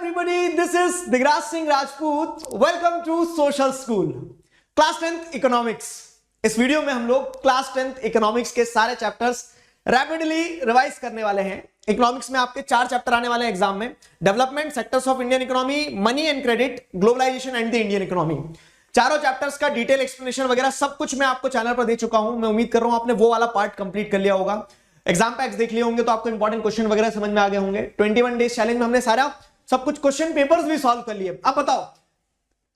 everybody, this is Digraj Singh Rajput. Welcome to Social School. Class 10th economics. इस video में हम लोग class 10th economics के सारे चैप्टर्स रैपिडली रिवाइज करने वाले हैं। इकोनॉमिक्स में आपके 4 चैप्टर आने वाले हैं एग्जाम में। Development, sectors of Indian economy, money and credit, globalisation and the Indian economy. चारों चैप्टर्स का डिटेल एक्सप्लेनेशन वगैरह सब कुछ मैं आपको चैनल पर दे चुका हूं। मैं उम्मीद कर रहा हूं आपने वो वाला पार्ट कंप्लीट कर लिया होगा। एग्जाम पैक्स देख लिए होंगे तो आपको इंपॉर्टेंट क्वेश्चन वगैरह समझ में आ गए होंगे। 21 डेज चैलेंज में हमने सारा सब कुछ क्वेश्चन पेपर्स भी सॉल्व कर लिए। अब बताओ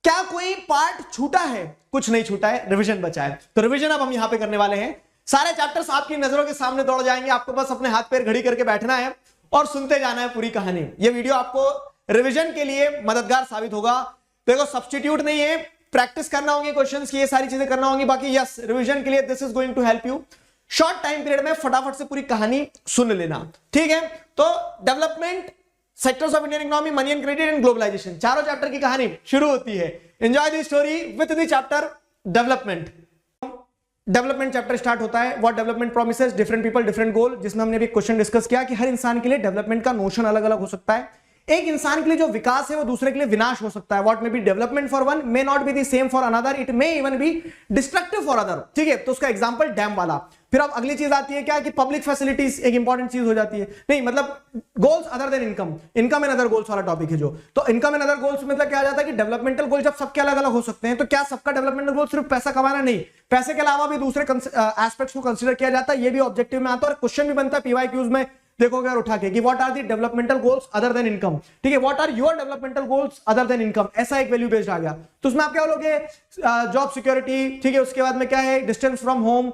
क्या कोई पार्ट छूटा है? कुछ नहीं छूटा है, रिवीजन बचा है। तो रिवीजन अब हम यहां पे करने वाले हैं। सारे चैप्टर्स आपकी नजरों के सामने दौड़ जाएंगे। आपको बस अपने हाथ पैर घड़ी करके बैठना है और सुनते जाना है पूरी कहानी। ये वीडियो आपको रिवीजन के लिए मददगार साबित होगा। देखो सब्स्टिट्यूट नहीं है, प्रैक्टिस करना होगी क्वेश्चंस की, ये सारी चीजें करना होगी। बाकी यस, रिवीजन के लिए this is going to help you. Short time period में फटाफट से पूरी कहानी सुन लेना, ठीक है। तो development, sectors of Indian economy, money and credit and globalisation, चारों चैप्टर की कहानी शुरू होती है। Enjoy the story with the chapter development. Development chapter start होता है what development promises different people different goal, जिसमें हमने भी क्वेश्चन डिस्कस किया कि हर इंसान के लिए डेवलपमेंट का नोशन अलग अलग हो सकता है। एक इंसान के लिए जो विकास है वो दूसरे के लिए विनाश हो सकता है। What may be development for one may not be the same for another, it may even be destructive for other, ठीक है। तो उसका एग्जांपल डैम वाला। फिर अब अगली चीज आती है क्या कि पब्लिक फैसिलिटीज एक इंपॉर्टेंट चीज हो जाती है। नहीं मतलब goals other than income, income and other goals वाला टॉपिक है जो। तो इनकम एंड अदर गोल्स मतलब क्या आ जाता है कि डेवलपमेंटल गोल जब सबके अलग अलग हो सकते हैं तो क्या सबका डेवलपमेंटल गोल सिर्फ पैसा कमाना? नहीं, पैसे के अलावा भी दूसरे एस्पेक्ट्स को कंसीडर किया जाता है। ये भी ऑब्जेक्टिव में आता है और क्वेश्चन भी बनता है पीवाईक्यूज में। देखोगे और उठा के कि what are the developmental goals other than income, ठीक है। What are your developmental goals other than income, ऐसा एक वैल्यू बेस्ड आ गया। तो उसमें आप क्या बोलोगे? जॉब सिक्योरिटी, ठीक है। उसके बाद में क्या है? Distance from home,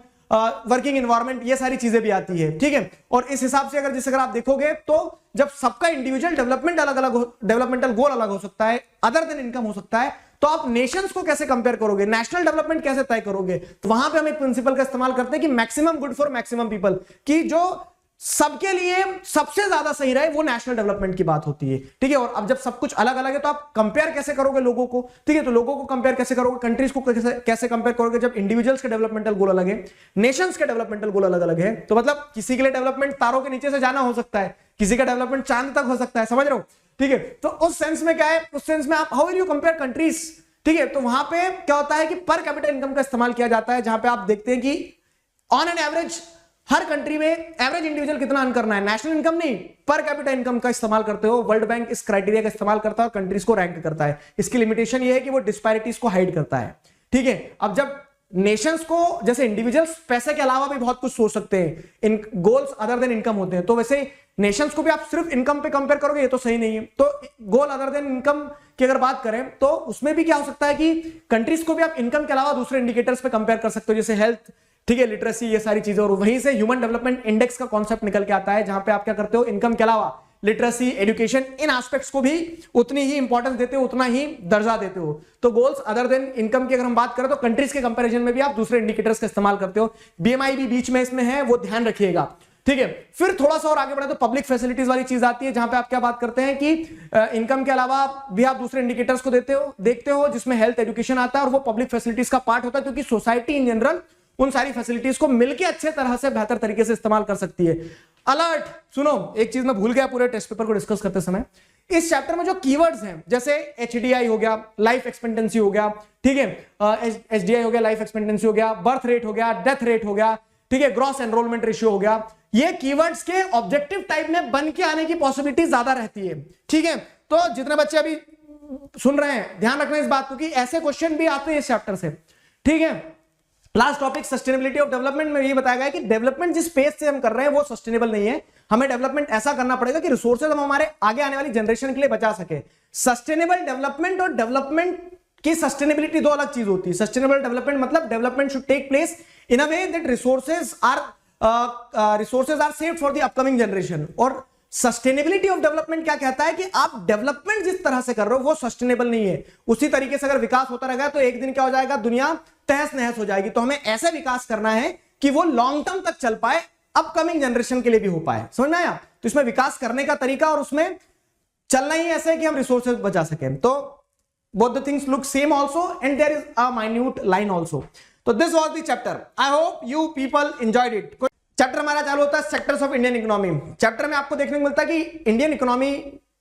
working environment, ये सारी चीजें भी आती है, ठीक है। और इस हिसाब से अगर आप देखोगे तो जब सबका इंडिविजुअल डेवलपमेंट अलग अलग, डेवलपमेंटल गोल अलग हो सकता है, अदर देन इनकम हो सकता है, तो आप नेशंस को कैसे कंपेयर करोगे, नेशनल डेवलपमेंट कैसे तय करोगे? तो वहां पे हम एक प्रिंसिपल का इस्तेमाल करते हैं कि maximum good for maximum people, कि जो सबके लिए सबसे ज्यादा सही रहे वो नेशनल डेवलपमेंट की बात होती है, ठीक है। और अब जब सब कुछ अलग अलग है तो आप कंपेयर कैसे करोगे लोगों को, ठीक है। तो लोगों को कंपेयर कैसे करोगे, कंट्रीज को कैसे कंपेयर करोगे जब इंडिविजुअल्स के डेवलपमेंटल गोल अलग है, नेशंस के डेवलपमेंटल गोल अलग अलग है। तो मतलब किसी के लिए डेवलपमेंट तारों के नीचे से जाना हो सकता है, किसी का डेवलपमेंट चांद तक हो सकता है, समझ रहे हो, ठीक है। तो उस सेंस में क्या है, उस सेंस में आप how will you compare countries, ठीक है। तो वहां पे क्या होता है कि पर कैपिटल इनकम का इस्तेमाल किया जाता है, जहां पे आप देखते हैं कि on an average her country में एवरेज इंडिविजुअल कितना अर्न करना है, नेशनल इनकम नहीं, पर कैपिटल इनकम का इस्तेमाल करते हो। वर्ल्ड बैंक इस क्राइटेरिया का इस्तेमाल करता है और कंट्रीज को रैंक करता है। इसकी लिमिटेशन ये है कि वो डिस्पैरिटीज को हाइड करता है, ठीक है। अब जब नेशंस को, जैसे इंडिविजुअल्स पैसे के अलावा भी बहुत कुछ सोच सकते हैं, इन गोल्स अदर देन इनकम होते हैं, तो वैसे नेशंस को भी आप सिर्फ इनकम पे कंपेयर करोगे, ये तो सही नहीं है। तो गोल अदर देन इनकम की अगर बात करें तो उसमें भी क्या हो सकता है कि कंट्रीज को भी आप इनकम के अलावा दूसरे इंडिकेटर्स पे कंपेयर कर सकते हो, जैसे हेल्थ, ठीक है, लिटरेसी, ये सारी चीजें। और वहीं से ह्यूमन डेवलपमेंट इंडेक्स का कॉन्सेप्ट निकल के आता है, जहां पे आप क्या करते हो, इनकम के अलावा लिटरेसी, एजुकेशन, इन एस्पेक्ट्स को भी उतनी ही इंपॉर्टेंस देते हो, उतना ही दर्जा देते हो। तो गोल्स अदर देन इनकम की अगर हम बात करें तो कंट्रीज के कंपैरिजन में भी आप दूसरे इंडिकेटर्स का इस्तेमाल करते हो। बीएमआई भी बीच में इसमें है, वो ध्यान रखिएगा, ठीक है। फिर थोड़ा सा और आगे बढ़े तो पब्लिक फैसिलिटीज वाली चीज आती है, जहां पे आप क्या बात करते हैं कि इनकम के अलावा भी आप दूसरे इंडिकेटर्स को देखते हो, जिसमें हेल्थ, एजुकेशन आता है, और वो पब्लिक फैसिलिटीज का पार्ट होता है, क्योंकि सोसाइटी इन जनरल उन सारी फैसिलिटीज को मिलकर अच्छे तरह से बेहतर तरीके से इस्तेमाल कर सकती है। अलर्ट, सुनो, एक चीज मैं भूल गया पूरे टेस्ट पेपर को डिस्कस करते समय। इस चैप्टर में जो कीवर्ड्स हैं, जैसे एचडीआई हो गया, लाइफ एक्सपेक्टेंसी हो गया, ठीक है, एचडीआई हो गया, लाइफ एक्सपेक्टेंसी हो गया, बर्थ रेट हो गया, डेथ रेट हो गया, ठीक है, ग्रॉस एनरोलमेंट रेशियो हो गया, ये कीवर्ड्स के ऑब्जेक्टिव टाइप में बन के आने की पॉसिबिलिटी ज्यादा रहती है, ठीक है। तो जितने बच्चे अभी सुन रहे हैं ध्यान रखना इस बात को कि ऐसे क्वेश्चन भी आते हैं इस चैप्टर से, ठीक है। Last topic sustainability of development में ये बताया गया कि डेवलपमेंट जिस पेस से हम कर रहे हैं वो सस्टेनेबल नहीं है। हमें डेवलपमेंट ऐसा करना पड़ेगा कि रिसोर्सेज हम हमारे आगे आने वाली जनरेशन के लिए बचा सके। सस्टेनेबल डेवलपमेंट और डेवलपमेंट की सस्टेनेबिलिटी दो अलग चीज होती है। सस्टेनेबल डेवलपमेंट मतलब development should take place in a way that resources are saved for the upcoming generation. और सस्टेनेबिलिटी ऑफ डेवलपमेंट क्या कहता है कि आप डेवलपमेंट जिस तरह से कर रहे हो वो सस्टेनेबल नहीं है। उसी तरीके से अगर विकास होता रहेगा तो एक दिन क्या हो जाएगा, दुनिया तहस नहस हो जाएगी। तो हमें ऐसा विकास करना है कि वो लॉन्ग टर्म तक चल पाए, अपकमिंग जनरेशन के लिए भी हो पाए, समझ में आया? तो इसमें विकास करने का तरीका और उसमें चलना ही ऐसा है कि हम रिसोर्सेज बचा सकें। तो both the things look same also and there is a minute line also. So this was the chapter. I hope you people enjoyed it. Chapter हमारा चालू होता है sectors of Indian economy. Chapter में आपको देखने को मिलता है कि इंडियन इकोनॉमी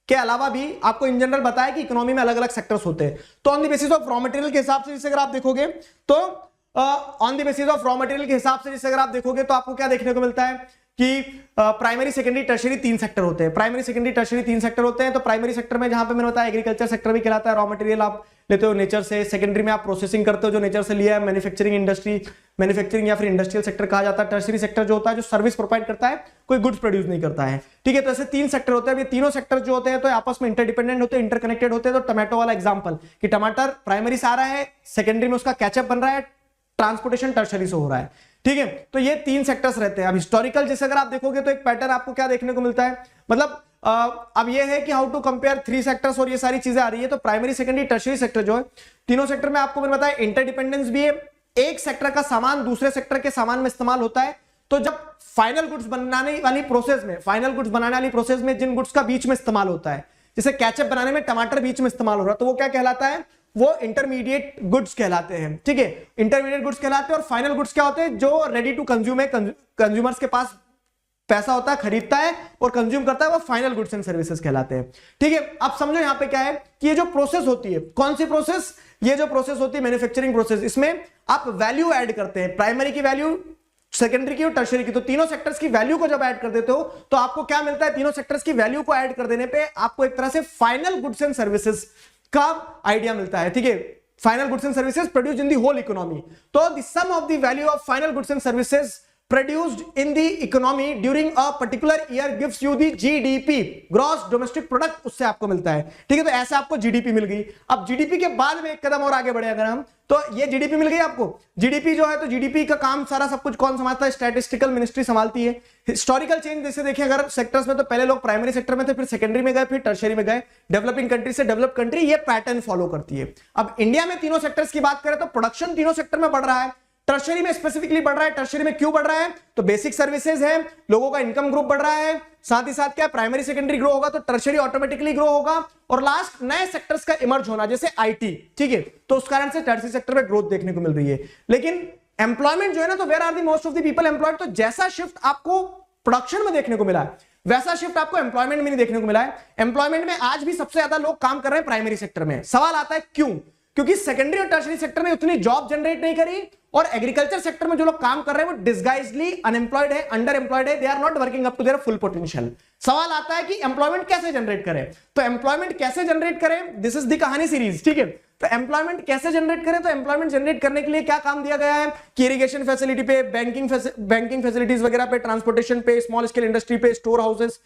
के अलावा भी आपको इन जनरल बताया कि इकोनॉमी में अलग अलग सेक्टर्स होते हैं। तो on the basis of raw material के हिसाब से जैसे अगर आप देखोगे तो on the basis of raw material के हिसाब से जैसे अगर आप देखोगे तो आपको क्या देखने को मिलता है कि प्राइमरी सेकेंडरी टर्शरी 3 सेक्टर होते हैं। प्राइमरी सेकेंडरी टर्शरी 3 सेक्टर होते हैं। तो प्राइमरी सेक्टर में जहां पे मैंने बताया एग्रीकल्चर सेक्टर भी कहलाता है, रॉ मटेरियल आप लेते हो नेचर से। सेकेंडरी में आप प्रोसेसिंग करते हो जो नेचर से लिया है, मैन्युफैक्चरिंग इंडस्ट्री, मैन्युफैक्चरिंग या फिर इंडस्ट्रियल सेक्टर कहा जाता है। टर्शरी सेक्टर जो होता है जो सर्विस प्रोवाइड करता है, कोई गुड्स प्रोड्यूस नहीं करता है, ठीक है। तो ऐसे 3 सेक्टर होते हैं। ये तीनों सेक्टर जो होते हैं तो आपस में इंटरडिपेंडेंट होते हैं, इंटरकनेक्टेड होते हैं। तो टमाटो वाला एग्जांपल कि टमाटर प्राइमरी से आ रहा है, सेकेंडरी में उसका कैचअप बन रहा है, ट्रांसपोर्टेशन टर्शरी से हो रहा है, ठीक है। तो ये 3 सेक्टर्स रहते हैं। अब हिस्टोरिकल जैसे अगर आप देखोगे तो एक पैटर्न आपको क्या देखने को मिलता है, मतलब अब ये है कि हाउ टू कंपेयर 3 सेक्टर्स और ये सारी चीजें आ रही है। तो प्राइमरी सेकेंडरी टर्शरी सेक्टर जो है, तीनों सेक्टर में आपको मैंने बताया इंटरडिपेंडेंस भी है। एक सेक्टर का सामान दूसरे सेक्टर के सामान में इस्तेमाल होता है। तो जब फाइनल गुड्स बनाने वाली प्रोसेस में जिन गुड्स का बीच में इस्तेमाल होता है, जैसे केचप बनाने में टमाटर बीच में इस्तेमाल हो रहा है, तो वो क्या कहलाता है, वो इंटरमीडिएट गुड्स कहलाते हैं, ठीक है। इंटरमीडिएट गुड्स कहलाते हैं। और फाइनल गुड्स क्या होते हैं, जो रेडी टू कंज्यूम है, कंज्यूमर्स के पास पैसा होता है, खरीदता है और कंज्यूम करता है, वो फाइनल गुड्स एंड सर्विसेज कहलाते हैं, ठीक है। अब समझो यहां पे क्या है कि ये जो प्रोसेस होती है, कौन सी प्रोसेस, ये जो प्रोसेस होती है मैन्युफैक्चरिंग प्रोसेस, इसमें आप वैल्यू ऐड करते हैं, प्राइमरी की वैल्यू, सेकेंडरी की और टर्शरी की। तो तीनों सेक्टर्स की वैल्यू को जब ऐड कर देते हो तो आपको क्या मिलता है, तीनों सेक्टर्स की वैल्यू को ऐड कर देने पे आपको एक तरह से फाइनल गुड्स एंड सर्विसेज का आइडिया मिलता है, ठीक है। Final goods and services produced in the whole economy. तो the sum of the value of final goods and services produced in the economy during a particular year gives you the GDP, gross domestic product, उससे आपको मिलता है, ठीक है। तो ऐसे आपको जीडीपी मिल गई। अब जीडीपी के बाद में एक कदम और आगे बढ़े अगर हम, तो ये जीडीपी मिल गई आपको। जीडीपी जो है, तो जीडीपी का काम सारा सब कुछ कौन संभालता है, स्टैटिस्टिकल मिनिस्ट्री संभालती है। हिस्टोरिकल चेंज जैसे देखें अगर सेक्टर्स में, तो पहले लोग प्राइमरी सेक्टर में थे, फिर सेकेंडरी में गए, फिर टर्शरी में गए। डेवलपिंग कंट्री से डेवलप कंट्री ये पैटर्न फॉलो करती है। अब इंडिया में तीनों सेक्टर्स की बात करें तो प्रोडक्शन तीनों सेक्टर में बढ़ रहा है। टर्शरी में स्पेसिफिकली बढ़ रहा है। टर्शरी में क्यों बढ़ रहा है, तो बेसिक सर्विसेज है, लोगों का इनकम ग्रुप बढ़ रहा है, साथ ही साथ क्या प्राइमरी सेकेंडरी ग्रो होगा तो टर्शरी ऑटोमेटिकली ग्रो होगा, और लास्ट नए सेक्टर्स का इमर्ज होना जैसे आईटी, ठीक है। तो उस कारण से टर्शरी सेक्टर में ग्रोथ देखने को मिल रही है। लेकिन एम्प्लॉयमेंट जो है ना, तो where are the most of the people employed, तो जैसा शिफ्ट आपको प्रोडक्शन में देखने को मिला है वैसा शिफ्ट आपको एम्प्लॉयमेंट में नहीं देखने को मिला है। एम्प्लॉयमेंट में आज भी सबसे ज्यादा लोग काम कर रहे हैं प्राइमरी सेक्टर में। सवाल आता है क्यों, क्योंकि सेकेंडरी और टर्शरी सेक्टर में उतनी जॉब जनरेट नहीं करी, और एग्रीकल्चर सेक्टर में जो लोग काम कर रहे हैं वो डिस्गाइजली अनएम्प्लॉयड है, अंडर एम्प्लॉयड है, they are not working up to their full potential. सवाल आता है कि एम्प्लॉयमेंट कैसे जनरेट करें, तो एम्प्लॉयमेंट कैसे जनरेट करें, दिस इज द कहानी सीरीज, ठीक है। तो एम्प्लॉयमेंट कैसे जनरेट करें, तो एम्प्लॉयमेंट जनरेट करने के लिए क्या काम दिया गया है कि इरिगेशन फैसिलिटी पे, बैंकिंग फैसिलिटीज वगैरह पे, ट्रांसपोर्टेशन पे, स्मॉल स्केल इंडस्ट्री पे, store houses,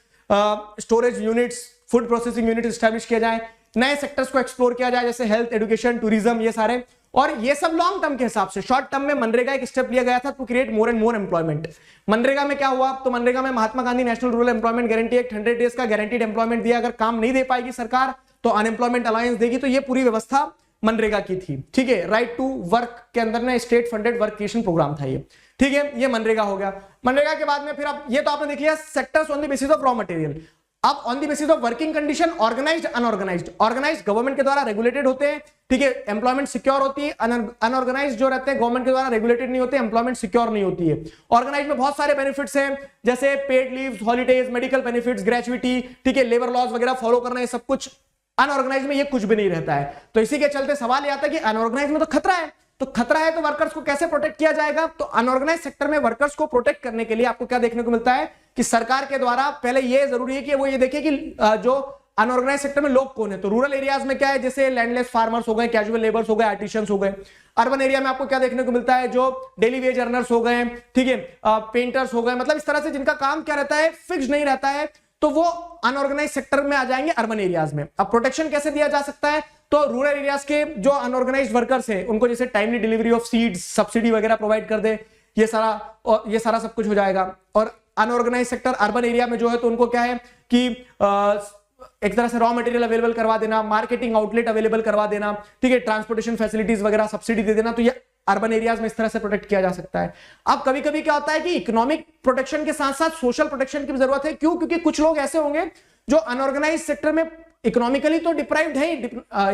storage units, food processing unit establish किया जाए, नए सेक्टर्स को एक्सप्लोर किया जाए जैसे हेल्थ, एजुकेशन, टूरिज्म, ये सारे। और ये सब लॉन्ग टर्म के हिसाब से, शॉर्ट टर्म में मनरेगा एक स्टेप लिया गया था to create more and more employment. MNREGA में क्या हुआ, तो मनरेगा में Mahatma Gandhi national rural employment guarantee act 100 days का गारंटीड एम्प्लॉयमेंट दिया। अगर काम नहीं दे पाएगी सरकार तो अनएम्प्लॉयमेंट अलायंस देगी। तो ये पूरी व्यवस्था मनरेगा की थी, ठीक है। राइट टू वर्क के अंदर में state funded work creation programme था ये, ठीक है। ये मनरेगा हो गया। मनरेगा के बाद में फिर अब ये तो आपने देख लिया sectors on the basis of raw material. अब on the basis of working condition, organised, unorganised. Organised government के द्वारा रेगुलेटेड होते हैं, ठीक है, एम्प्लॉयमेंट सिक्योर होती है। अनऑर्गेनाइज्ड जो रहते हैं गवर्नमेंट के द्वारा रेगुलेटेड नहीं होते, एम्प्लॉयमेंट सिक्योर नहीं होती है। ऑर्गेनाइज्ड में बहुत सारे बेनिफिट्स हैं जैसे paid leaves, holidays, medical benefits, gratuity, ठीक है, लेबर लॉज वगैरह फॉलो करना है, सब कुछ। अनऑर्गेनाइज्ड में ये कुछ भी नहीं रहता है। तो इसी के चलते सवाल ये आता है कि अनऑर्गेनाइज्ड में तो खतरा है, तो खतरा है तो वर्कर्स को कैसे प्रोटेक्ट किया जाएगा। तो अनऑर्गेनाइज्ड सेक्टर में वर्कर्स को प्रोटेक्ट करने के लिए आपको क्या देखने को मिलता है कि सरकार के द्वारा पहले ये जरूरी है कि वो ये देखे कि जो अनऑर्गेनाइज्ड सेक्टर में लोग कौन है। तो रूरल एरियाज में क्या है, जैसे लैंडलेस फार्मर्स हो गए, कैजुअल लेबर्स हो गए, आर्टिशियंस हो गए। अर्बन एरिया में आपको क्या देखने को मिलता है, जो डेली वेज अर्नर्स हो गए, ठीक है, पेंटर्स हो गए, मतलब इस तरह से जिनका काम क्या रहता है, फिक्स नहीं रहता है, तो वो अनऑर्गेनाइज्ड सेक्टर में आ जाएंगे अर्बन एरियाज में। अब प्रोटेक्शन कैसे दिया जा सकता है, तो रूरल एरियाज के जो अनऑर्गेनाइज्ड वर्कर्स हैं उनको जैसे timely delivery of seeds, subsidy वगैरह प्रोवाइड कर दे, ये सारा सब कुछ हो जाएगा। और अनऑर्गेनाइज्ड सेक्टर अर्बन एरिया में जो है तो उनको क्या है कि एक तरह से रॉ मटेरियल अवेलेबल करवा देना, मार्केटिंग आउटलेट अवेलेबल करवा देना, ठीक है, ट्रांसपोर्टेशन फैसिलिटीज वगैरह सब्सिडी दे देना। तो ये अर्बन एरियाज में इस तरह से प्रोटेक्ट किया जा सकता है। अब कभी कभी क्या होता है कि इकोनॉमिक प्रोटेक्शन के साथ साथ सोशल प्रोटेक्शन की जरूरत है। क्यों, क्योंकि कुछ लोग ऐसे होंगे जो अनऑर्गेनाइज्ड सेक्टर में इकोनॉमिकली तो डिप्राइव्ड है,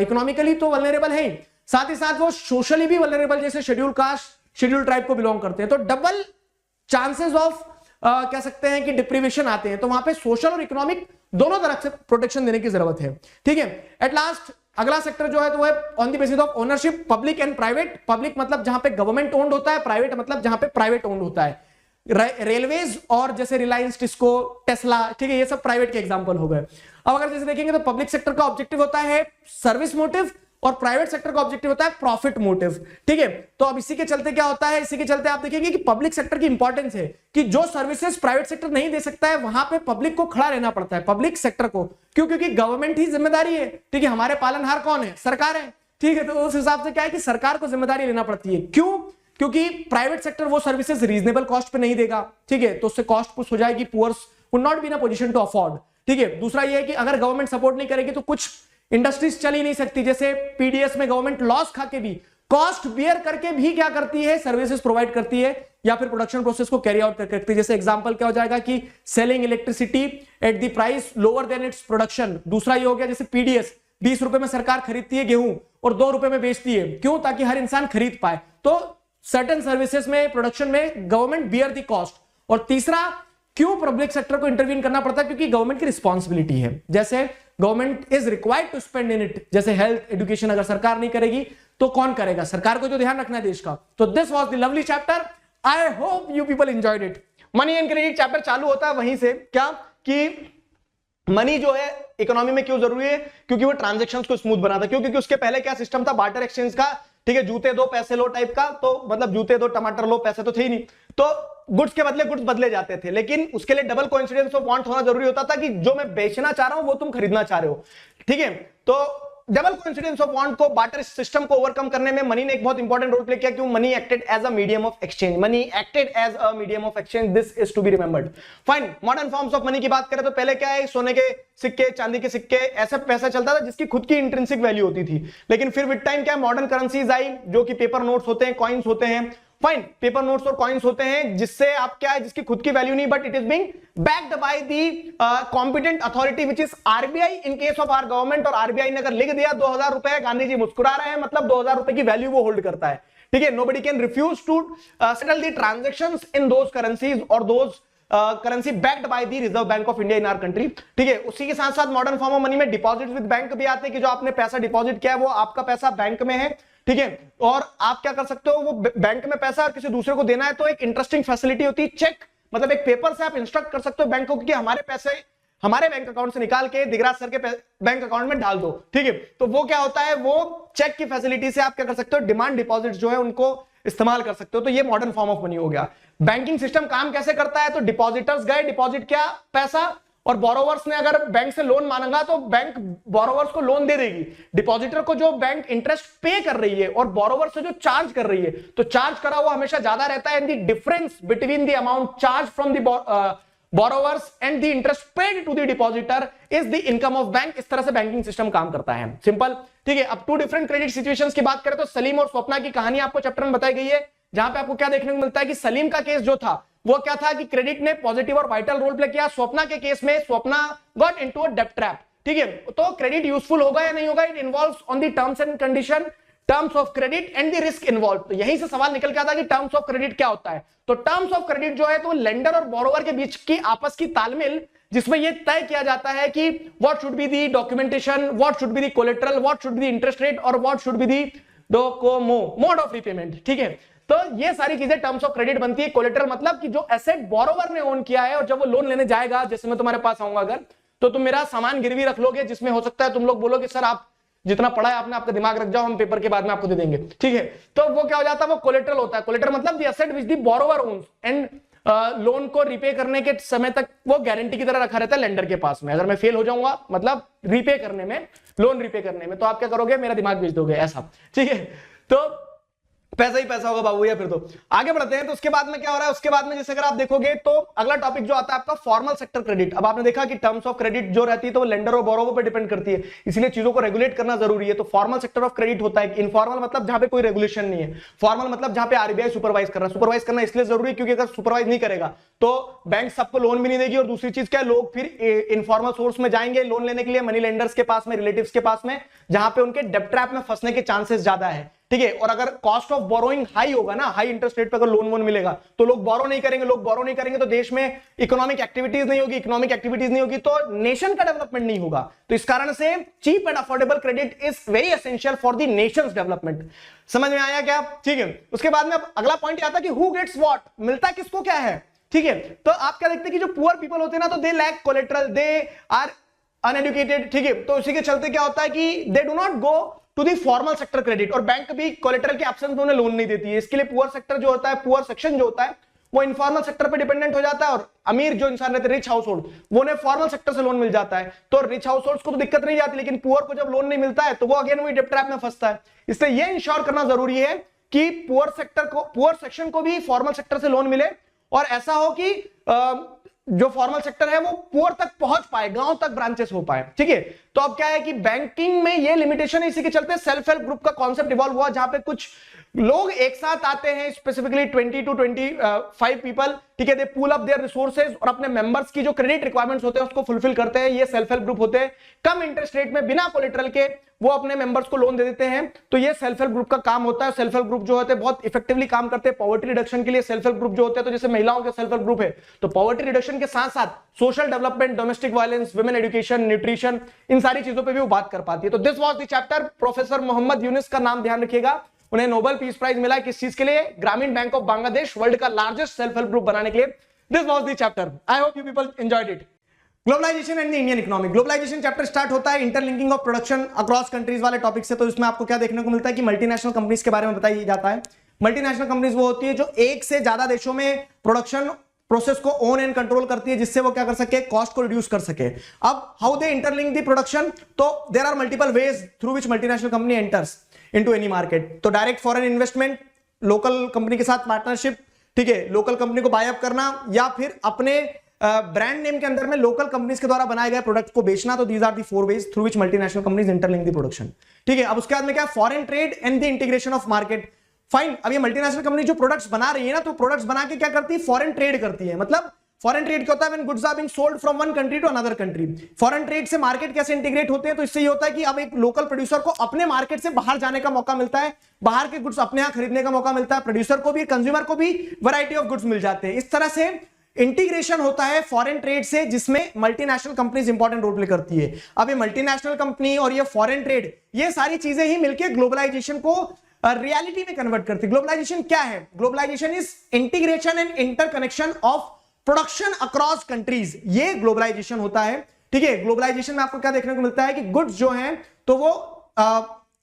इकोनॉमिकली तो वल्नरेबल है, साथ ही साथ वो सोशली भी वल्नरेबल, जैसे शेड्यूल कास्ट, शेड्यूल ट्राइब को बिलोंग करते हैं। तो डबल चांसेस ऑफ कह सकते हैं कि डिप्रीवेशन आते हैं, तो वहां पे सोशल और इकोनॉमिक दोनों तरह से प्रोटेक्शन देने की जरूरत है। ठीक है, एट लास्ट अगला सेक्टर जो है तो वो है on the basis of ownership, public and private. Public मतलब जहां पे गवर्नमेंट ओन्ड होता है, प्राइवेट मतलब जहां पे प्राइवेट ओन्ड होता है। रेलवेज और जैसे रिलायंस, टिस्को, टेस्ला, ठीक है, ये सब प्राइवेट के एग्जांपल हो गए। अब अगर जैसे देखेंगे तो पब्लिक सेक्टर का ऑब्जेक्टिव होता है सर्विस मोटिव और प्राइवेट सेक्टर का ऑब्जेक्टिव होता है प्रॉफिट मोटिव। ठीक है, तो अब इसी के चलते क्या होता है, इसी के चलते आप देखेंगे कि पब्लिक सेक्टर की इंपॉर्टेंस है कि जो सर्विसेज प्राइवेट सेक्टर नहीं दे सकता है वहां पे पब्लिक को खड़ा रहना पड़ता है, पब्लिक सेक्टर को। क्यों? क्योंकि गवर्नमेंट ही जिम्मेदारी है। ठीक है, हमारे पालनहार कौन है? सरकार है। ठीक है, तो उस हिसाब से क्या है कि सरकार को जिम्मेदारी लेना पड़ती है। क्यों? क्योंकि प्राइवेट सेक्टर वो सर्विसेज रीजनेबल कॉस्ट पे नहीं देगा। ठीक है, तो उससे कॉस्ट पुश हो जाएगी, poors would not be in a position to afford. ठीक है, दूसरा ये है कि अगर गवर्नमेंट सपोर्ट नहीं करेगी तो कुछ इंडस्ट्रीज चल ही नहीं सकती। जैसे पीडीएस में गवर्नमेंट लॉस खा के भी, कॉस्ट बियर करके भी क्या करती है, सर्विसेज प्रोवाइड करती है या फिर प्रोडक्शन प्रोसेस को कैरी आउट करती है। जैसे एग्जांपल क्या हो जाएगा कि selling electricity at the price lower than its production. दूसरा ये हो गया जैसे पीडीएस 20 रुपए में सरकार खरीदती है गेहूं और 2 रुपए में बेचती है। क्यों? ताकि हर इंसान खरीद पाए। तो सर्टेन सर्विसेज में, प्रोडक्शन में गवर्नमेंट बियर द कॉस्ट। और तीसरा, क्यों पब्लिक सेक्टर को इंटरवीन करना पड़ता है? क्योंकि गवर्नमेंट की रिस्पॉन्सिबिलिटी है। जैसे government is required to spend in it, जैसे हेल्थ, एजुकेशन अगर सरकार नहीं करेगी तो कौन करेगा? सरकार को जो ध्यान रखना है देश का। तो this was the lovely chapter, I hope you people enjoyed it. Money and credit chapter चालू होता है वहीं से, क्या कि मनी जो है इकोनॉमी में क्यों जरूरी है? क्योंकि वो ट्रांजैक्शंस को स्मूथ बनाता है। क्यों? क्योंकि उसके पहले क्या सिस्टम था, बार्टर एक्सचेंज का। ठीक है, जूते दो पैसे लो टाइप का, तो मतलब जूते दो टमाटर लो, पैसे तो थे ही नहीं, तो गुड्स के बदले गुड्स बदले जाते थे। लेकिन उसके लिए डबल कोइंसिडेंस ऑफ वांट होना जरूरी होता था कि जो मैं बेचना चाह रहा हूं वो तुम खरीदना चाह रहे हो। ठीक है, तो डबल कोइंसिडेंस ऑफ वांट को, बार्टर सिस्टम को ओवरकम करने में मनी ने एक बहुत इंपॉर्टेंट रोल प्ले किया। क्यों? Money acted as a medium of exchange. Money acted as a medium of exchange, this is to be remembered. Fine, modern forms of money की बात करें तो पहले क्या है, सोने के सिक्के, चांदी के सिक्के, ऐसा पैसा चलता था जिसकी खुद की इंट्रिंसिक वैल्यू होती थी। लेकिन फिर विद टाइम क्या, मॉडर्न करेंसीज आई जो कि पेपर नोट्स होते हैं, कॉइन्स होते हैं। फाइन, पेपर नोट्स और कॉइन्स होते हैं जिससे आप क्या है, जिसकी खुद की वैल्यू नहीं, but it is being backed by the competent authority which is RBI in case of our government. और आरबीआई ने अगर लिख दिया 2000 रुपए, गांधी जी मुस्कुरा रहे हैं, मतलब 2000 रुपए की वैल्यू वो होल्ड करता है। ठीक है, nobody can refuse to settle the transactions in those currencies और those currency backed by the Reserve Bank of India in our country. ठीक है, उसी के साथ साथ मॉडर्न फॉर्म ऑफ मनी में डिपॉजिट विद बैंक भी आते हैं कि जो आपने पैसा डिपॉजिट किया है वो आपका पैसा बैंक में है। ठीक है, और आप क्या कर सकते हो, वो बैंक में पैसा और किसी दूसरे को देना है तो एक इंटरेस्टिंग फैसिलिटी होती है, चेक, मतलब एक पेपर से आप इंस्ट्रक्ट कर सकते हो बैंक को कि हमारे पैसे हमारे बैंक अकाउंट से निकाल के दिगराज सर के बैंक अकाउंट में डाल दो। ठीक है, तो वो क्या होता है, वो चेक की फैसिलिटी से आप क्या कर सकते हो, डिमांड डिपॉजिट जो है उनको इस्तेमाल कर सकते हो। तो ये मॉडर्न फॉर्म ऑफ मनी हो गया। बैंकिंग सिस्टम काम कैसे करता है, तो डिपॉजिटर्स गए, डिपॉजिट किया पैसा, और बोरोवर्स ने अगर बैंक से लोन मांगा तो बैंक बोरोवर्स को लोन दे देगी। डिपॉजिटर को जो बैंक इंटरेस्ट पे कर रही है और बोरोवर से जो चार्ज कर रही है, तो चार्ज करा हुआ हमेशा ज्यादा रहता है। The difference between the amount charge from the borrowers and the interest paid to the depositor is the income of bank. इस तरह से बैंकिंग सिस्टम काम करता है, सिंपल। ठीक है, अब 2 डिफरेंट क्रेडिट सिचुएशंस की बात करें तो सलीम और स्वप्ना की कहानी आपको चैप्टर में बताई गई है, जहां पे आपको क्या देखने को मिलता है कि सलीम का केस जो था वो क्या था कि क्रेडिट ने पॉजिटिव और वाइटल रोल प्ले किया। स्वप्ना के केस में स्वप्ना गॉट इनटू अ डेब्ट ट्रैप। ठीक है, तो क्रेडिट यूजफुल होगा या नहीं होगा, it involves on the terms and condition, terms of credit and the risk involve. तो यहीं से सवाल निकल के आता है कि टर्म्स ऑफ क्रेडिट क्या होता है। तो टर्म्स ऑफ क्रेडिट जो है तो लेंडर और बोरोवर के बीच की आपस की तालमेल, जिसमें यह तय किया जाता है कि what should be the documentation, what should be the collateral, what should be the interest rate और what should be the mode of repayment. ठीक है, तो ये सारी चीजें टर्म्स ऑफ क्रेडिट बनती है। कोलेटरल मतलब कि जो एसेट बोरोवर ने ओन किया है और जब वो लोन लेने जाएगा, जैसे मैं तुम्हारे पास आऊंगा अगर, तो तुम मेरा सामान गिरवी रख लोगे, जिसमें हो सकता है तुम लोग बोलोगे सर आप जितना पढ़ा है आपने, आपका दिमाग रख जाओ, हम पेपर के बाद में आपको दे देंगे। ठीक है, तो वो क्या हो जाता है, वो कोलेटरल होता है। कोलेटरल मतलब the asset which the borrower owns and loan को रिपे करने के समय तक वो गारंटी की तरह रखा रहता है लेंडर के पास में। अगर मैं फेल हो जाऊंगा मतलब रिपे करने में, लोन रिपे करने में, तो आप क्या करोगे, मेरा दिमाग बेच दोगे, ऐसा। ठीक है, तो पैसा ही पैसा होगा बाबू। या फिर तो आगे बढ़ते हैं। तो उसके बाद में क्या हो रहा है, उसके बाद में जैसे अगर आप देखोगे तो अगला टॉपिक जो आता है आपका फॉर्मल सेक्टर क्रेडिट। अब आपने देखा कि टर्म्स ऑफ क्रेडिट जो रहती है तो वो लेंडर और बोरोवर पर डिपेंड करती है, इसलिए चीजों को रेगुलेट करना जरूरी है। तो फॉर्मल सेक्टर ऑफ क्रेडिट होता है। इनफॉर्मल मतलब जहां पे कोई रेगुलेशन नहीं है, फॉर्मल मतलब जहां पे आरबीआई सुपरवाइज कर रहा है। सुपरवाइज करना इसलिए जरूरी है क्योंकि अगर सुपरवाइज नहीं करेगा तो बैंक सबको लोन भी नहीं देगी, और दूसरी चीज क्या, लोग फिर इनफॉर्मल सोर्स में जाएंगे लोन लेने के लिए, मनी लेंडर्स के पास में, रिलेटिव्स के पास में, जहां पे उनके डेब्ट ट्रैप में फंसने के चांसेस ज्यादा है। ठीक है, और अगर कॉस्ट ऑफ बोरोइंग हाई होगा ना, हाई इंटरेस्ट रेट पर अगर लोन वोन मिलेगा तो लोग बोरो नहीं करेंगे, लोग बोरो नहीं करेंगे तो देश में इकोनॉमिक एक्टिविटीज नहीं होगी, इकोनॉमिक एक्टिविटीज नहीं होगी तो नेशन का डेवलपमेंट नहीं होगा। तो इस कारण से cheap and affordable credit is very essential for the nations development. समझ में आया क्या? ठीक है, उसके बाद में अगला पॉइंट आता है कि हु गेट्स व्हाट, मिलता किसको क्या है। ठीक है, तो आप क्या देखते हैं कि जो पुअर पीपल होते हैं ना, तो they lack collateral, they are uneducated. ठीक है, तो इसी के चलते क्या होता है कि they do not go to the formal sector credit, और बैंक भी कोलेटरल के एब्सेंस में उन्हें लोन नहीं देती है। इसके लिए पुअर सेक्टर जो होता है, पुअर सेक्शन जो होता है, वो इनफॉर्मल सेक्टर पे डिपेंडेंट हो जाता है, और अमीर जो इंसान रहते हैं, रिच हाउस होल्ड, वो उन्हें फॉर्मल सेक्टर से लोन मिल जाता है। तो रिच हाउस होल्ड को तो दिक्कत नहीं जाती, लेकिन पुअर को जब लोन नहीं मिलता है तो वो अगेन वही डेब्ट ट्रैप में फंसता है। इसलिए ये इंश्योर करना जरूरी है कि पुअर सेक्टर को, पुअर सेक्शन को भी फॉर्मल सेक्टर से लोन मिले, और ऐसा हो कि जो फॉर्मल सेक्टर है वो पुअर तक पहुंच पाए, गांव तक ब्रांचेस हो पाए। ठीक है, तो अब क्या है कि बैंकिंग में ये लिमिटेशन है, इसी के चलते सेल्फ हेल्प ग्रुप का कॉन्सेप्ट इवॉल्व हुआ, जहां पे कुछ लोग एक साथ आते हैं, स्पेसिफिकली 20 to 25 पीपल। ठीक है, दे पूल अप देयर रिसोर्सेज और अपने मेंबर्स की जो क्रेडिट रिक्वायरमेंट्स होते हैं उसको फुलफिल करते हैं। ये सेल्फ हेल्प ग्रुप होते हैं, कम इंटरेस्ट रेट में बिना कोलेटरल के वो अपने मेंबर्स को लोन दे देते हैं। तो ये सेल्फ हेल्प ग्रुप का काम होता है। सेल्फ हेल्प ग्रुप जो होते हैं बहुत इफेक्टिवली काम करते हैं पॉवर्टी रिडक्शन के लिए। सेल्फ हेल्प ग्रुप जो होते हैं, तो जैसे महिलाओं के सेल्फ हेल्प ग्रुप है, तो पॉवर्टी रिडक्शन के साथ साथ social development, domestic violence, women education, nutrition, इन सारी चीजों पर भी वो बात कर पाती है। तो this was the chapter. Professor Muhammad Yunus का नाम ध्यान रखिएगा, उन्हें नोबेल पीस प्राइज मिला है किस चीज के लिए? Grameen bank of Bangladesh, world का लार्जेस्ट सेल्फ हेल्प ग्रुप बनाने के लिए। This was the chapter. I hope you people enjoyed it. Globalisation and the Indian economy. Globalisation chapter start होता है interlinking of production across countries वाले टॉपिक से। तो इसमें आपको क्या देखने को मिलता है कि मल्टीनेशनल कंपनीज के बारे में बताया जाता है। मल्टीनेशनल कंपनीज वो होती है जो एक से ज्यादा देशों में प्रोडक्शन प्रोसेस को ओन एंड कंट्रोल करती है, जिससे वो क्या कर सके? कॉस्ट को रिड्यूस कर सके। अब how they interlink the production, तो there are multiple ways through which multinational company enters into any market. तो direct foreign investment, local company के साथ पार्टनरशिप, ठीक है, लोकल कंपनी को बाय अप करना, या फिर अपने ब्रांड नेम के अंदर में लोकल कंपनीज के द्वारा बनाए गए प्रोडक्ट को बेचना। तो these are the 4 ways through which multinational companies interlink the production. ठीक है, अब उसके बाद में क्या? Foreign trade and the integration of market. Fine, अब ये मल्टीनेशनल कंपनी जो प्रोडक्ट्स बना रही है ना, तो प्रोडक्ट्स बना के क्या करती है? फॉरेन ट्रेड करती है। मतलब फॉरेन ट्रेड क्या होता है? When goods are being sold from one country to another country. Foreign trade से मार्केट कैसे इंटीग्रेट होते हैं? तो इससे ये होता है कि अब एक लोकल प्रोड्यूसर को अपने मार्केट से बाहर जाने का मौका मिलता है, बाहर के गुड्स अपने यहां खरीदने का मौका मिलता है, प्रोड्यूसर को भी, कंज्यूमर को भी वैरायटी ऑफ गुड्स मिल जाते हैं। इस तरह से इंटीग्रेशन होता है फॉरेन ट्रेड से, जिसमें multinational companies important role play करती है। अब ये मल्टीनेशनल कंपनी और ये फॉरेन ट्रेड, ये सारी चीजें ही मिलकर ग्लोबलाइजेशन को रियलिटी में कन्वर्ट करती है। ग्लोबलाइजेशन क्या है? Globalisation is integration and interconnection of production across countries, ये ग्लोबलाइजेशन होता है। ठीक है, ग्लोबलाइजेशन में आपको क्या देखने को मिलता है कि गुड्स जो हैं तो वो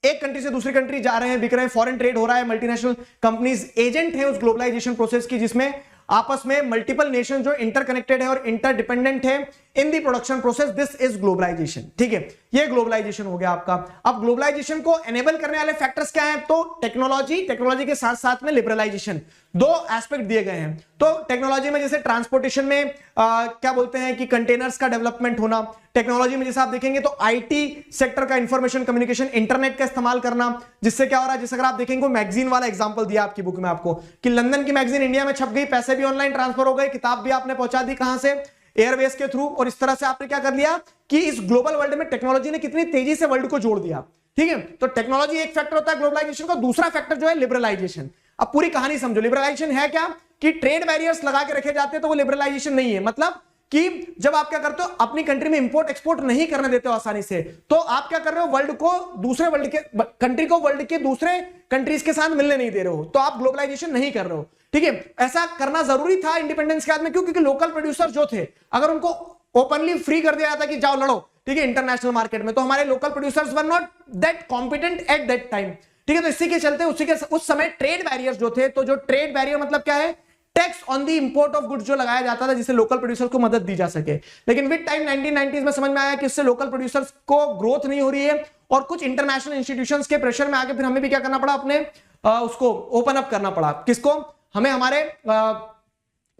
एक कंट्री से दूसरी कंट्री जा रहे हैं, बिक रहे हैं, फॉरेन ट्रेड हो रहा है। मल्टीनेशनल कंपनीज एजेंट है उस ग्लोबलाइजेशन प्रोसेस की, जिसमें आपस में मल्टीपल नेशन जो इंटरकनेक्टेड है और इंटरडिपेंडेंट है in the production process. This is globalisation. ठीक है, ये ग्लोबलाइजेशन हो गया आपका। अब ग्लोबलाइजेशन को एनेबल करने वाले फैक्टर्स क्या हैं? तो टेक्नोलॉजी, टेक्नोलॉजी के साथ साथ में लिबरलाइजेशन, 2 एस्पेक्ट दिए गए हैं। तो टेक्नोलॉजी में जैसे ट्रांसपोर्टेशन में क्या बोलते हैं कि कंटेनर्स का डेवलपमेंट होना। टेक्नोलॉजी में जैसे आप देखेंगे तो आईटी सेक्टर का, इंफॉर्मेशन कम्युनिकेशन, इंटरनेट का इस्तेमाल करना, जिससे क्या हो रहा है? जैसे अगर आप देखेंगे मैगजीन वाला एग्जांपल दिया आपकी बुक में आपको कि लंदन की मैगजीन इंडिया में छप गई, पैसे भी ऑनलाइन ट्रांसफर हो गए, किताब भी आपने पहुंचा दी कहां से? एयरवेज के थ्रू। और इस तरह से आपने क्या कर लिया कि इस ग्लोबल वर्ल्ड में टेक्नोलॉजी ने कितनी तेजी से वर्ल्ड को जोड़ दिया। ठीक है, तो टेक्नोलॉजी एक फैक्टर होता है ग्लोबलाइजेशन का। दूसरा फैक्टर जो है लिबरलाइजेशन। अब पूरी कहानी समझो। लिबरलाइजेशन है क्या? कि ट्रेड बैरियर्स लगा के रखे जाते हैं, तो वो लिबरलाइजेशन नहीं है। मतलब कि जब आप क्या करते हो, अपनी कंट्री में इंपोर्ट एक्सपोर्ट नहीं करने देते हो आसानी से, तो आप क्या कर रहे हो? वर्ल्ड को, दूसरे वर्ल्ड के कंट्री को वर्ल्ड के दूसरे कंट्रीज के साथ मिलने नहीं दे रहे हो, तो आप ग्लोबलाइजेशन नहीं कर रहे हो। ठीक है, ऐसा करना जरूरी था इंडिपेंडेंस के बाद में। क्यों? क्योंकि लोकल प्रोड्यूसर जो थे, अगर उनको ओपनली फ्री कर दिया जाता कि जाओ लड़ो, ठीक है, इंटरनेशनल मार्केट में, तो हमारे local producers were not that competent at that time. ठीक है, तो इसी के चलते उस समय ट्रेड बैरियर्स जो थे, तो जो ट्रेड बैरियर मतलब क्या है? Tax on the import of goods जो लगाया जाता था, जिससे लोकल प्रोड्यूसर को मदद दी जा सके। लेकिन विद टाइम 1990s में समझ में आया कि इससे लोकल प्रोड्यूसर्स को ग्रोथ नहीं हो रही है, और कुछ इंटरनेशनल इंस्टीट्यूशंस के प्रेशर में आके फिर हमें भी क्या करना पड़ा? अपने उसको ओपन अप करना पड़ा। किसको? हमें हमारे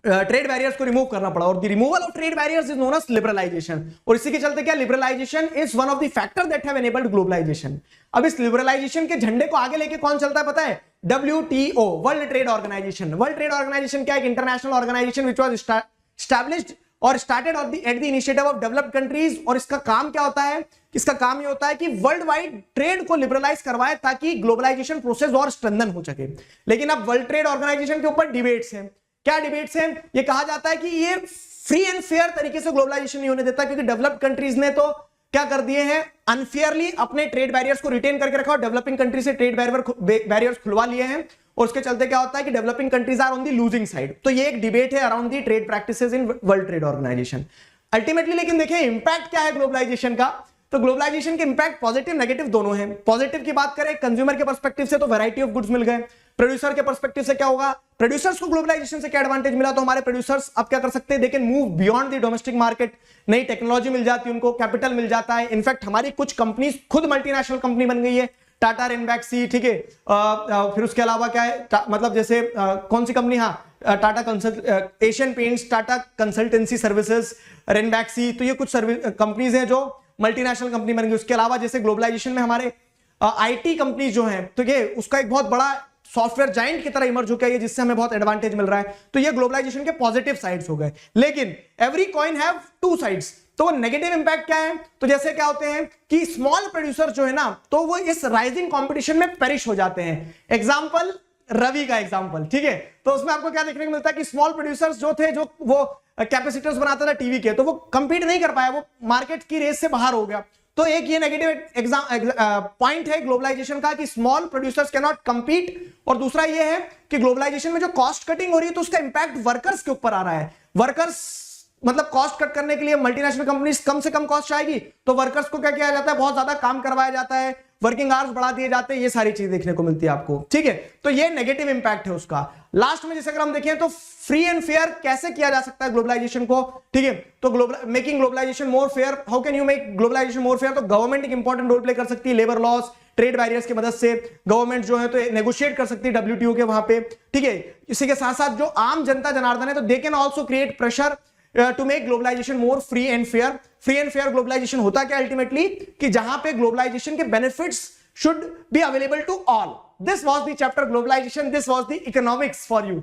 ट्रेड बैरियर्स को रिमूव करना पड़ा। और the removal of trade barriers is known as liberalisation. और इसी के चलते क्या? Liberalisation is one of the factor that have enabled globalisation. अब इस लिबरलाइजेशन के झंडे को आगे लेके कौन चलता है पता है? WTO, World trade Organisation. World trade Organisation क्या है? एक international organisation which was established और started at the initiative of developed countries. और इसका काम क्या होता है? इसका काम ये होता है कि वर्ल्ड वाइड ट्रेड को लिबरलाइज करवाए ताकि ग्लोबलाइजेशन प्रोसेस और स्ट्रेंथन हो सके। लेकिन अब वर्ल्ड ट्रेड ऑर्गेनाइजेशन के ऊपर डिबेट्स हैं। क्या डिबेट्स हैं? ये कहा जाता है कि ये फ्री एंड फेयर तरीके से ग्लोबलाइजेशन नहीं होने देता, क्योंकि डेवलप्ड कंट्रीज ने तो क्या कर दिए हैं, अनफेयरली अपने ट्रेड बैरियर्स को रिटेन करके रखा और डेवलपिंग कंट्री से ट्रेड बैरियर्स खुलवा लिए हैं। और उसके चलते क्या होता है कि developing countries are on the losing side. तो ये एक डिबेट है around the trade practices in world trade organisation ultimately. लेकिन देखिए इंपैक्ट क्या है ग्लोबलाइजेशन का? तो ग्लोबलाइजेशन के इंपैक्ट पॉजिटिव नेगेटिव दोनों हैं। पॉजिटिव की बात करें कंज्यूमर के पर्सपेक्टिव से तो वैरायटी ऑफ गुड्स मिल गए। प्रोड्यूसर के पर्सपेक्टिव से क्या होगा? प्रोड्यूसर्स को ग्लोबलाइजेशन से क्या एडवांटेज मिला? तो हमारे प्रोड्यूसर्स अब क्या कर सकते हैं, they can move beyond the domestic market. नई टेक्नोलॉजी मिल जाती है उनको, कैपिटल मिल जाता है। इनफैक्ट हमारी कुछ कंपनीज खुद मल्टीनेशनल कंपनी बन गई है, टाटा, रेनबैक्सी, ठीक है। फिर उसके अलावा क्या है, मतलब जैसे कौन सी कंपनी, हाँ Tata consult, Asian paints, Tata consultancy services, Ranbaxy. तो ये कुछ कंपनीज हैं जो मल्टीनेशनल कंपनी बन गई। उसके अलावा जैसे ग्लोबलाइजेशन में हमारे आईटी कंपनीज जो हैं, तो ये उसका एक बहुत बड़ा सॉफ्टवेयर जाइंट की तरह इमर्ज हो गया है, जिससे हमें बहुत एडवांटेज मिल रहा है। तो ये ग्लोबलाइजेशन के पॉजिटिव साइड्स हो गए। लेकिन every coin have two sides. तो नेगेटिव इंपैक्ट क्या है? तो जैसे क्या होते हैं कि स्मॉल प्रोड्यूसर जो है ना, तो वो इस राइजिंग कंपटीशन में पेरिश हो जाते हैं। एग्जांपल रवि का एग्जांपल, ठीक है। तो उसमें आपको क्या देखने को मिलता है कि स्मॉल प्रोड्यूसर्स जो थे, जो वो कैपेसिटर्स बनाता था टीवी के, तो वो कंपीट नहीं कर पाया, वो मार्केट की रेस से बाहर हो गया। तो एक ये नेगेटिव पॉइंट है ग्लोबलाइजेशन का कि small producers can not compete. और दूसरा ये है कि ग्लोबलाइजेशन में जो कॉस्ट कटिंग हो रही है, तो उसका इंपैक्ट वर्कर्स के ऊपर आ रहा है। वर्कर्स मतलब कॉस्ट कट करने के लिए मल्टीनेशनल कंपनीज कम से कम कॉस्ट आएगी, तो वर्कर्स को क्या किया जाता है, बहुत ज्यादा काम करवाया जाता है, वर्किंग आवर्स बढ़ा दिए जाते हैं, ये सारी चीज देखने को मिलती है आपको, ठीक है। तो ये नेगेटिव इंपैक्ट है उसका। लास्ट में जैसे अगर हम देखें तो फ्री एंड फेयर कैसे किया जा सकता है ग्लोबलाइजेशन को, ठीक है। तो making globalisation more fair, how can you make globalisation more fair? तो गवर्नमेंट एक इंपॉर्टेंट रोल प्ले कर सकती है, लेबर लॉस, ट्रेड बैरियर्स की मदद से गवर्नमेंट जो है तो नेगोशिएट कर सकती है डब्ल्यूटीओ के वहां पे, ठीक है। इसी के साथ साथ जो आम जनता जनार्दन है, तो they can also create pressure to make globalisation more free and fair. Free and fair globalisation होता क्या अल्टीमेटली, कि जहां पे ग्लोबलाइजेशन के benefits should be available to all. This was the chapter globalisation, this was the economics for you.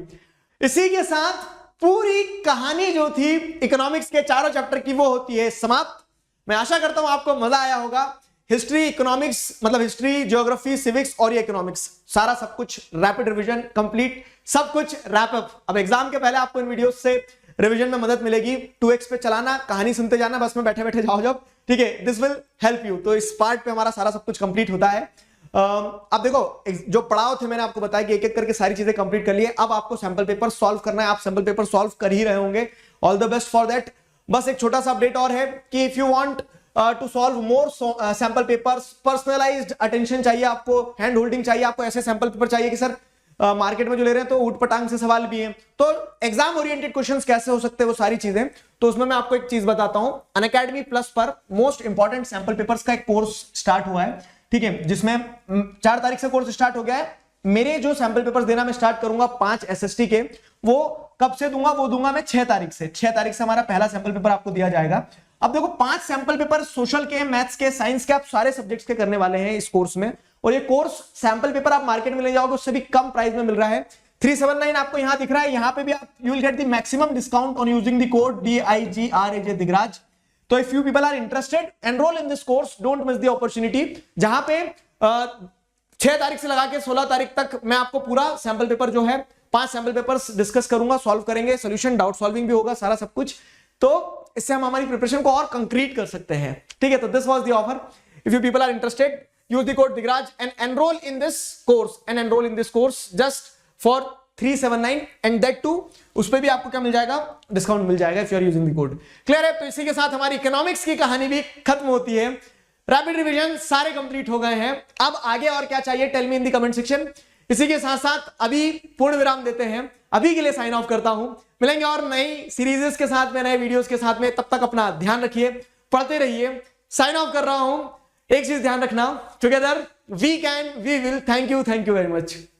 इसी के साथ पूरी कहानी जो थी इकोनॉमिक्स के चारों चैप्टर की, वो होती है समाप्त। मैं आशा करता हूं आपको मजा आया होगा। हिस्ट्री, इकोनॉमिक्स मतलब हिस्ट्री, ज्योग्राफी, सिविक्स और ये इकोनॉमिक्स, सारा सब कुछ रैपिड रिवीजन कंप्लीट, सब कुछ रैप अप। अब एग्जाम के पहले आपको इन वीडियोस से रिवीजन में मदद मिलेगी। 2x पे चलाना, कहानी सुनते जाना, बस में बैठे बैठे जाओ जब, ठीक है। This will help you. तो इस पार्ट पे हमारा सारा सब कुछ कंप्लीट होता है। अब देखो जो पड़ाव थे मैंने आपको बताया कि एक एक करके सारी चीजें कंप्लीट कर लिए। अब आपको सैंपल पेपर सॉल्व करना है, आप सैंपल पेपर सॉल्व कर ही रहे होंगे। All the best for that. बस एक छोटा सा अपडेट और है कि if you want to solve more sample papers, personalised attention चाहिए आपको, हैंड होल्डिंग चाहिए आपको, ऐसे सैंपल पेपर चाहिए कि सर मार्केट में जो ले रहे हैं तो ऊट पटांग से सवाल भी हैं, तो एग्जाम ओरिएंटेड क्वेश्चंस कैसे हो सकते हैं, वो सारी चीजें। तो उसमें मैं आपको एक चीज बताता हूं, अनअकैडमी प्लस पर मोस्ट इंपॉर्टेंट सैंपल पेपर्स का एक कोर्स स्टार्ट हुआ है, ठीक है, जिसमें 4 तारीख से कोर्स स्टार्ट हो गया है। मेरे जो सैंपल पेपर्स देना मैं स्टार्ट करूंगा 5 SST के, वो कब से दूंगा, वो दूंगा मैं 6 तारीख से। 6 तारीख से हमारा पहला सैंपल पेपर आपको दिया जाएगा। अब देखो 5 सैंपल पेपर सोशल के, मैथ्स के, साइंस के, आप सारे सब्जेक्ट्स के करने वाले हैं इस कोर्स में। और ये कोर्स सैंपल पेपर आप मार्केट में ले जाओगे उससे भी कम प्राइस में मिल रहा है। 379 आपको यहां दिख रहा है, यहां पे भी आप you will get the maximum discount on using the code DIGRAJ Digraj. तो if you people are interested, enrol in this course, don't miss the opportunity. जहां पे 6 तारीख से लगा के 16 तारीख तक मैं आपको पूरा सैंपल पेपर जो है 5 सैंपल पेपर्स डिस्कस करूंगा, सॉल्व करेंगे, सोल्यूशन, डाउट सॉल्विंग भी होगा, सारा सब कुछ। तो इससे हम हमारी प्रिपरेशन को और कंक्रीट कर सकते हैं, ठीक है। तो this was the offer. If you people are interested, use the code Digraj and enroll in this course just for 379 and that too उस पे भी आपको क्या मिल जाएगा, डिस्काउंट मिल जाएगा if you are using the code। Clear है? तो इसी के साथ हमारी इकोनॉमिक्स की कहानी भी खत्म होती है। रैपिड रिवीजन सारे कंप्लीट हो गए हैं। अब आगे और क्या चाहिए, tell me in the comment section. इसी के साथ साथ अभी पूर्ण विराम देते हैं, अभी के लिए साइन ऑफ करता हूं। मिलेंगे और नई सीरीजेस के साथ में, नए वीडियोस के साथ में। तब तक अपना ध्यान रखिए, पढ़ते रहिए। साइन ऑफ कर रहा हूं। एक चीज ध्यान रखना, together we can, we will. Thank you very much.